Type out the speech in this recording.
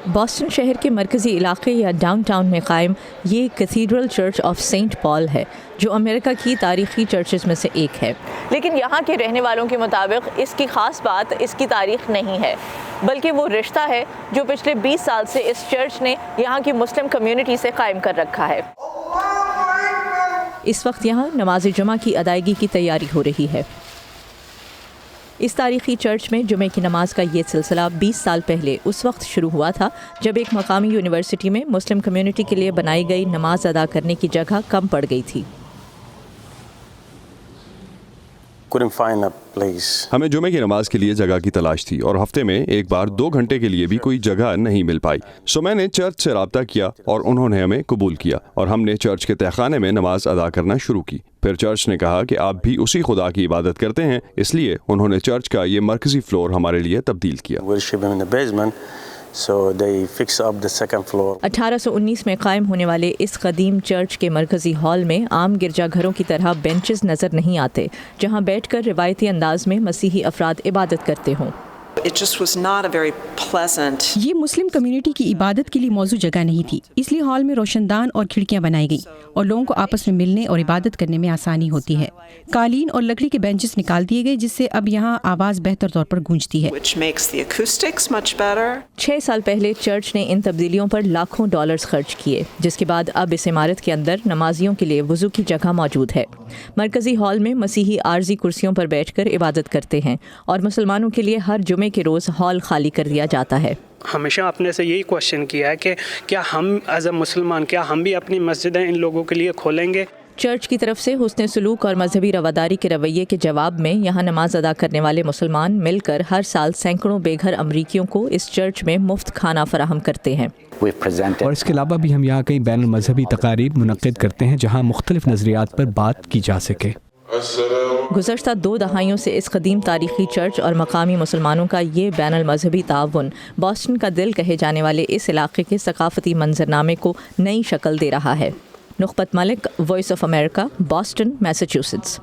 بoston شہر کے مرکزی علاقے یا ڈاؤن ٹاؤن میں قائم یہ کیتھیڈرل چرچ آف سینٹ پال ہے جو امریکہ کی تاریخی چرچز میں سے ایک ہے، لیکن یہاں کے رہنے والوں کے مطابق اس کی خاص بات اس کی تاریخ نہیں ہے، بلکہ وہ رشتہ ہے جو پچھلے 20 سال سے اس چرچ نے یہاں کی مسلم کمیونٹی سے قائم کر رکھا ہے۔ اس وقت یہاں نماز جمعہ کی ادائیگی کی تیاری ہو رہی ہے۔ اس تاریخی چرچ میں جمعے کی نماز کا یہ سلسلہ 20 سال پہلے اس وقت شروع ہوا تھا جب ایک مقامی یونیورسٹی میں مسلم کمیونٹی کے لیے بنائی گئی نماز ادا کرنے کی جگہ کم پڑ گئی تھی۔ ہمیں جمعے کی نماز کے لیے جگہ کی تلاش تھی اور ہفتے میں ایک بار 2 گھنٹے کے لیے بھی کوئی جگہ نہیں مل پائی، سو میں نے چرچ سے رابطہ کیا اور انہوں نے ہمیں قبول کیا اور ہم نے چرچ کے تہخانے میں نماز ادا کرنا شروع کی۔ پھر چرچ نے کہا کہ آپ بھی اسی خدا کی عبادت کرتے ہیں، اس لیے انہوں نے چرچ کا یہ مرکزی فلور ہمارے لیے تبدیل کیا۔ 1819 میں قائم ہونے والے اس قدیم چرچ کے مرکزی ہال میں عام گرجا گھروں کی طرح بینچز نظر نہیں آتے جہاں بیٹھ کر روایتی انداز میں مسیحی افراد عبادت کرتے ہوں۔ یہ مسلم کمیونٹی کی عبادت کے لیے موزوں جگہ نہیں تھی، اس لیے ہال میں روشن دان اور کھڑکیاں بنائی گئی اور لوگوں کو آپس میں ملنے اور عبادت کرنے میں آسانی ہوتی ہے۔ قالین اور لکڑی کے بینچز نکال دیے گئے جس سے اب یہاں آواز بہتر طور پر گونجتی ہے۔ 6 سال پہلے چرچ نے ان تبدیلیوں پر لاکھوں ڈالرز خرچ کیے، جس کے بعد اب اس عمارت کے اندر نمازیوں کے لیے وضو کی جگہ موجود ہے۔ مرکزی ہال میں مسیحی عارضی کرسیوں پر بیٹھ کر عبادت کرتے ہیں اور مسلمانوں کے لیے ہر جمعے کے روز ہال خالی کر دیا جاتا ہے۔ ہمیشہ اپنے سے یہی کوشچن کیا ہے کہ کیا ہم ایز اے مسلمان کیا ہم بھی اپنی مسجدیں ان لوگوں کے لیے کھولیں گے؟ چرچ کی طرف سے حسن سلوک اور مذہبی رواداری کے رویے کے جواب میں یہاں نماز ادا کرنے والے مسلمان مل کر ہر سال سینکڑوں بے گھر امریکیوں کو اس چرچ میں مفت کھانا فراہم کرتے ہیں۔ اور اس کے علاوہ بھی ہم یہاں کئی بین المذہبی تقاریب منعقد کرتے ہیں جہاں مختلف نظریات پر بات کی جا سکے۔ گزشتہ 2 دہائیوں سے اس قدیم تاریخی چرچ اور مقامی مسلمانوں کا یہ بین المذہبی تعاون بoston کا دل کہے جانے والے اس علاقے کے ثقافتی منظرنامے کو نئی شکل دے رہا ہے۔ نخبت ملک، وائس آف امریکہ، بoston، میساچیوسیٹس۔